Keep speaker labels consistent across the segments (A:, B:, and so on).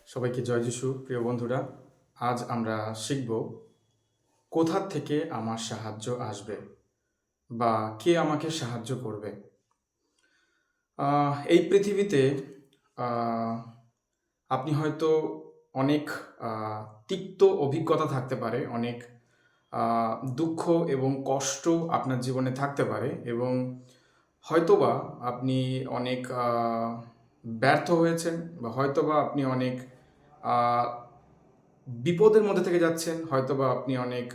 A: সবাইকে জয় যিশু। প্রিয় বন্ধুরা, আজ আমরা শিখব কোথা থেকে আমার সাহায্য আসবে বা কে আমাকে সাহায্য করবে। এই পৃথিবীতে আহ, আপনি হয়তো অনেক তিক্ত অভিজ্ঞতা থাকতে পারে, অনেক দুঃখ এবং কষ্ট আপনার জীবনে থাকতে পারে, এবং হয়তোবা আপনি অনেক ব্যর্থ হয়েছেন, বা হয়তোবা আপনি অনেক আহ, বিপদের মধ্যে থেকে যাচ্ছেন, হয়তোবা আপনি অনেক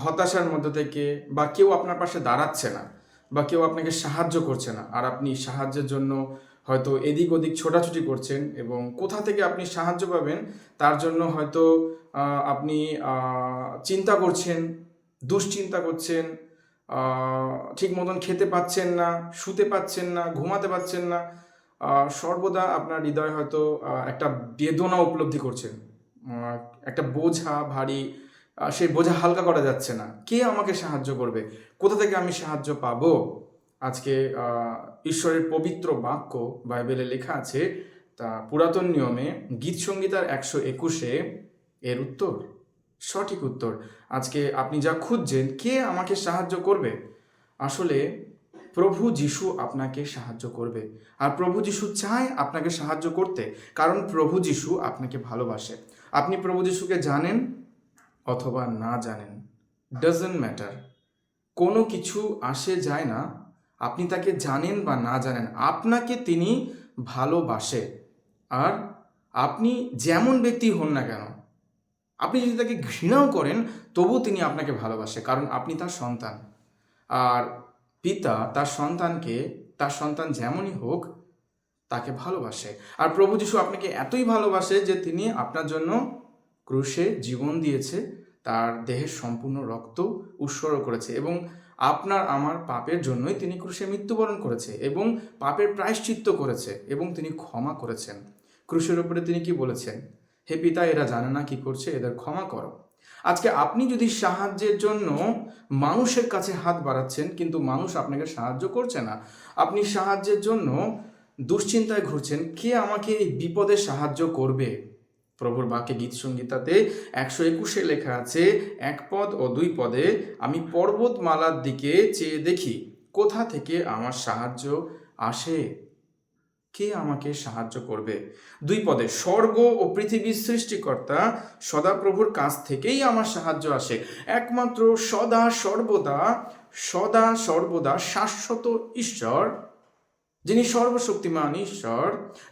A: হতাশার মধ্যে থেকে, বা কেউ আপনার পাশে দাঁড়াচ্ছে না, বা কেউ আপনাকে সাহায্য করছে না, আর আপনি সাহায্যের জন্য হয়তো এদিক ওদিক ছোটাছুটি করছেন, এবং কোথা থেকে আপনি সাহায্য পাবেন তার জন্য হয়তো আপনি চিন্তা করছেন, দুশ্চিন্তা করছেন, ঠিক মতন খেতে পাচ্ছেন না, শুতে পাচ্ছেন না, ঘুমাতে পাচ্ছেন না, সর্বদা আপনার হৃদয় হয়তো একটা বেদনা উপলব্ধি করছেন, আহ, একটা বোঝা ভারী, সেই বোঝা হালকা করা যাচ্ছে না। কে আমাকে সাহায্য করবে? কোথা থেকে আমি সাহায্য পাবো? আজকে ঈশ্বরের পবিত্র বাক্য বাইবেলে লেখা আছে, তা পুরাতন নিয়মে গীত সংগীতার 121-এ এর উত্তর, সঠিক উত্তর। আজকে আপনি যা খুঁজছেন, কে আমাকে সাহায্য করবে, আসলে প্রভু যিশু আপনাকে সাহায্য করবে। আর প্রভু যিশু চায় আপনাকে সাহায্য করতে, কারণ প্রভু যিশু আপনাকে ভালোবাসে। আপনি প্রভু যিশুকে জানেন অথবা না জানেন, ডাজন্ট ম্যাটার, কোনো কিছু আসে যায় না। আপনি তাকে জানেন বা না জানেন, আপনাকে তিনি ভালোবাসে। আর আপনি যেমন ব্যক্তি হন না কেন, আপনি যদি তাকে ঘৃণাও করেন, তবু তিনি আপনাকে ভালোবাসে, কারণ আপনি তার সন্তান। আর পিতা তার সন্তান যেমনই হোক তাকে ভালোবাসে। আর প্রভু যিশু আপনাকে এতই ভালোবাসে যে তিনি আপনার জন্য ক্রুশে জীবন দিয়েছে, তার দেহের সম্পূর্ণ রক্ত উৎসর্গ করেছে, এবং আপনার আমার পাপের জন্যই তিনি ক্রুশে মৃত্যুবরণ করেছে, এবং পাপের প্রায়শ্চিত্ত করেছে, এবং তিনি ক্ষমা করেছেন। ক্রুশের উপরে তিনি কি বলেছেন? হে পিতা, এরা জানে না কি করছে, এদের ক্ষমা করো। আজকে আপনি যদি সাহায্যের জন্য মানুষের কাছে হাত বাড়াচ্ছেন, কিন্তু মানুষ আপনাকে সাহায্য করছে না, আপনি সাহায্যের জন্য দুশ্চিন্তায় ঘুরছেন, কে আমাকে এই বিপদে সাহায্য করবে? প্রভুর বাক্যে গীত সংগীতাতে 121-এ লেখা আছে, 1 পদ ও 2 পদে, আমি পর্বতমালার দিকে চেয়ে দেখি, কোথা থেকে আমার সাহায্য আসে? কে আমাকে সাহায্য করবে? 2 পদে, স্বর্গ ও পৃথিবীর সৃষ্টিকর্তা সদাপ্রভুর কাছ থেকেই আমার সাহায্য আসে। একমাত্র সদা সর্বদা শাশ্বত ঈশ্বর, যিনি সর্বশক্তিমান ঈশ্বর,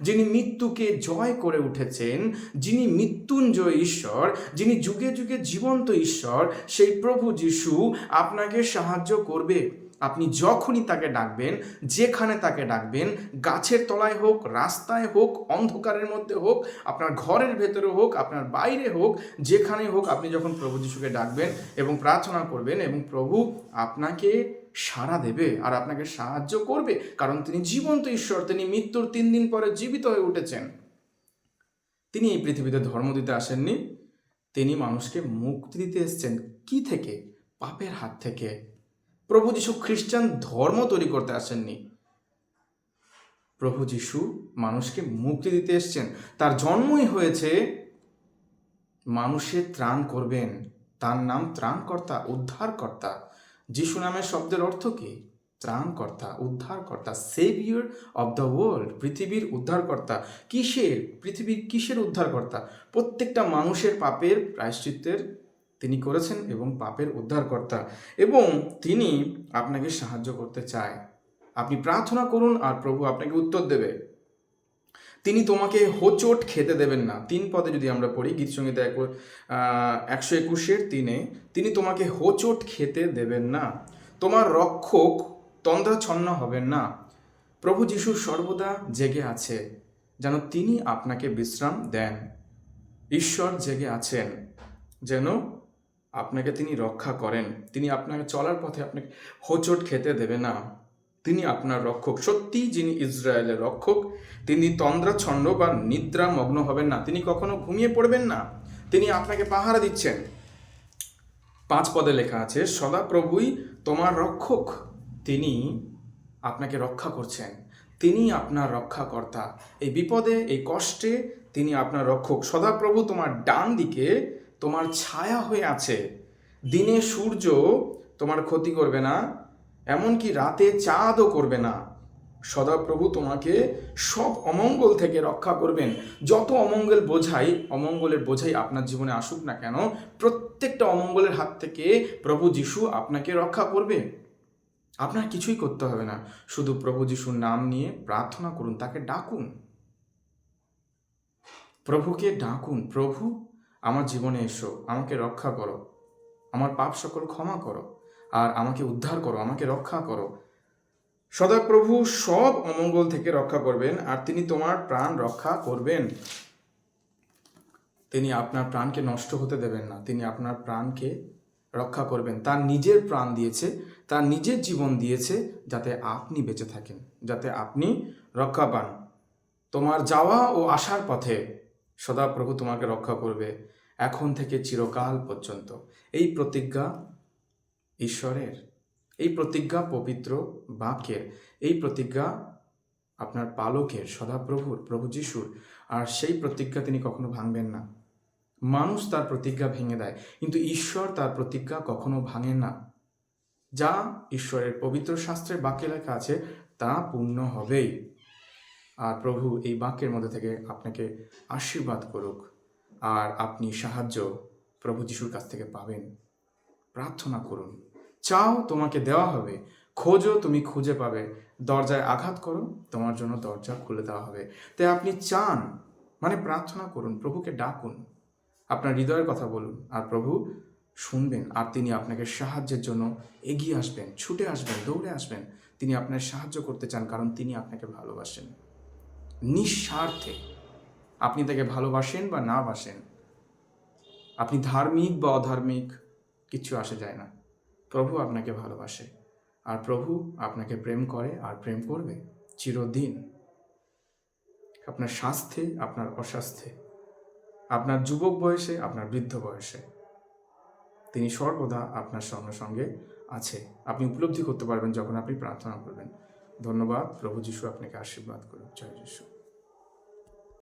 A: যিনি মৃত্যুকে জয় করে উঠেছেন, যিনি মৃত্যুঞ্জয় ঈশ্বর, যিনি যুগে যুগে জীবন্ত ঈশ্বর, সেই প্রভু যিশু আপনাকে সাহায্য করবে। আপনি যখনই তাকে ডাকবেন, যেখানে তাকে ডাকবেন, গাছের তলায় হোক, রাস্তায় হোক, অন্ধকারের মধ্যে হোক, আপনার ঘরের ভেতরে হোক, আপনার বাইরে হোক, যেখানে হোক, আপনি যখন প্রভু যিশুকে ডাকবেন এবং প্রার্থনা করবেন, এবং প্রভু আপনাকে সাড়া দেবে আর আপনাকে সাহায্য করবে, কারণ তিনি জীবন্ত ঈশ্বর। তিনি মৃত্যুর 3 দিন পরে জীবিত হয়ে উঠেছেন। তিনি এই পৃথিবীতে ধর্ম দিতে আসেননি, তিনি মানুষকে মুক্তি দিতে এসেছেন। কি থেকে? পাপের হাত থেকে। প্রভু যিশু খ্রিস্টান ধর্ম তৈরি করতে আসেননি, প্রভু যিশু মানুষকে মুক্তি দিতে এসেছেন। তার জন্মই হয়েছে মানুষের ত্রাণ করবেন। তার নাম ত্রাণকর্তা, উদ্ধারকর্তা। যিশু নামের শব্দের অর্থ কি? ত্রাণকর্তা, উদ্ধারকর্তা, সেভিয়র অব দ্য ওয়ার্ল্ড, পৃথিবীর উদ্ধারকর্তা। পৃথিবীর কিসের উদ্ধারকর্তা? প্রত্যেকটা মানুষের পাপের প্রায়শ্চিত্তের তিনি করেছেন, এবং পাপের উদ্ধারকর্তা, এবং তিনি আপনাকে সাহায্য করতে চায়। আপনি প্রার্থনা করুন আর প্রভু আপনাকে উত্তর দেবে। তিনি তোমাকে হোঁচট খেতে দেবেন না। 3 পদে যদি আমরা পড়ি, গীতসংগীতা 121-3, তিনি তোমাকে হোঁচট খেতে দেবেন না, তোমার রক্ষক তন্দ্রাচ্ছন্ন হবেন না। প্রভু যিশু সর্বদা জেগে আছে, যেন তিনি আপনাকে বিশ্রাম দেন। ঈশ্বর জেগে আছেন, যেন আপনাকে তিনি রক্ষা করেন। তিনি আপনাকে চলার পথে আপনাকে হোঁচট খেতে দেবে না। তিনি আপনার রক্ষক। সত্যি যিনি ইসরায়েলের রক্ষক, তিনি তন্দ্রাচ্ছন্ন বা নিদ্রামগ্ন হবেন না, তিনি কখনো ঘুমিয়ে পড়বেন না, তিনি আপনাকে পাহারা দিচ্ছেন। 5 পদে লেখা আছে, সদাপ্রভুই তোমার রক্ষক, তিনি আপনাকে রক্ষা করছেন। তিনি আপনার রক্ষাকর্তা। এই বিপদে, এই কষ্টে তিনি আপনার রক্ষক। সদাপ্রভু তোমার ডান দিকে তোমার ছায়া হয়ে আছে। দিনে সূর্য তোমার ক্ষতি করবে না, এমনকি রাতে চাঁদও করবে না। সদাপ্রভু তোমাকে সব অমঙ্গল থেকে রক্ষা করবেন। যত অমঙ্গলের বোঝাই আপনার জীবনে আসুক না কেন, প্রত্যেকটা অমঙ্গলের হাত থেকে প্রভু যিশু আপনাকে রক্ষা করবে। আপনার কিছুই করতে হবে না, শুধু প্রভু যিশুর নাম নিয়ে প্রার্থনা করুন, তাকে ডাকুন, প্রভুকে ডাকুন। প্রভু, আমার জীবনে এসো, আমাকে রক্ষা করো, আমার পাপ সকল ক্ষমা করো, আর আমাকে উদ্ধার করো, আমাকে রক্ষা করো। সদাপ্রভু সব অমঙ্গল থেকে রক্ষা করবেন, আর তিনি তোমার প্রাণ রক্ষা করবেন। তিনি আপনার প্রাণকে নষ্ট হতে দেবেন না, তিনি আপনার প্রাণকে রক্ষা করবেন। তার নিজের প্রাণ দিয়েছে, তার নিজের জীবন দিয়েছে, যাতে আপনি বেঁচে থাকেন, যাতে আপনি রক্ষা পান। তোমার যাওয়া ও আসার পথে সদাপ্রভু তোমাকে রক্ষা করবে, এখন থেকে চিরকাল পর্যন্ত। এই প্রতিজ্ঞা ঈশ্বরের, এই প্রতিজ্ঞা পবিত্র বাক্যের, এই প্রতিজ্ঞা আপনার পালকের, সদাপ্রভুর, প্রভু যিশুর। আর সেই প্রতিজ্ঞা তিনি কখনো ভাঙবেন না। মানুষ তার প্রতিজ্ঞা ভেঙে দেয়, কিন্তু ঈশ্বর তার প্রতিজ্ঞা কখনো ভাঙেন না। যা ঈশ্বরের পবিত্র শাস্ত্রের বাক্যে লেখা আছে তা পূর্ণ হবেই। আর প্রভু এই বাক্যের মধ্যে থেকে আপনাকে আশীর্বাদ করুক, আর আপনি সাহায্য প্রভু যিশুর কাছ থেকে পাবেন। প্রার্থনা করুন, চাও তোমাকে দেওয়া হবে, খোঁজো তুমি খুঁজে পাবে, দরজায় আঘাত করো তোমার জন্য দরজা খুলে দেওয়া হবে। তাই আপনি চান মানে প্রার্থনা করুন, প্রভুকে ডাকুন, আপনার হৃদয়ের কথা বলুন, আর প্রভু শুনবেন। আর তিনি আপনাকে সাহায্যের জন্য এগিয়ে আসবেন, ছুটে আসবেন, দৌড়ে আসবেন। তিনি আপনার সাহায্য করতে চান, কারণ তিনি আপনাকে ভালোবাসেন নিঃস্বার্থে। আপনি তাকে ভালোবাসেন বা না বাসেন, আপনি ধার্মিক বা অধার্মিক, কিচ্ছু আসে যায় না। প্রভু আপনাকে ভালোবাসে, আর প্রভু আপনাকে প্রেম করে, আর প্রেম করবে চিরদিন। আপনার স্বাস্থ্যে, আপনার অস্বাস্থ্যে, আপনার যুবক বয়সে, আপনার বৃদ্ধ বয়সে, তিনি সর্বদা আপনার সঙ্গে সঙ্গে আছে। আপনি উপলব্ধি করতে পারবেন যখন আপনি প্রার্থনা করবেন। ধন্যবাদ। প্রভু যিশু আপনাকে আশীর্বাদ করুন। জয় যিশু।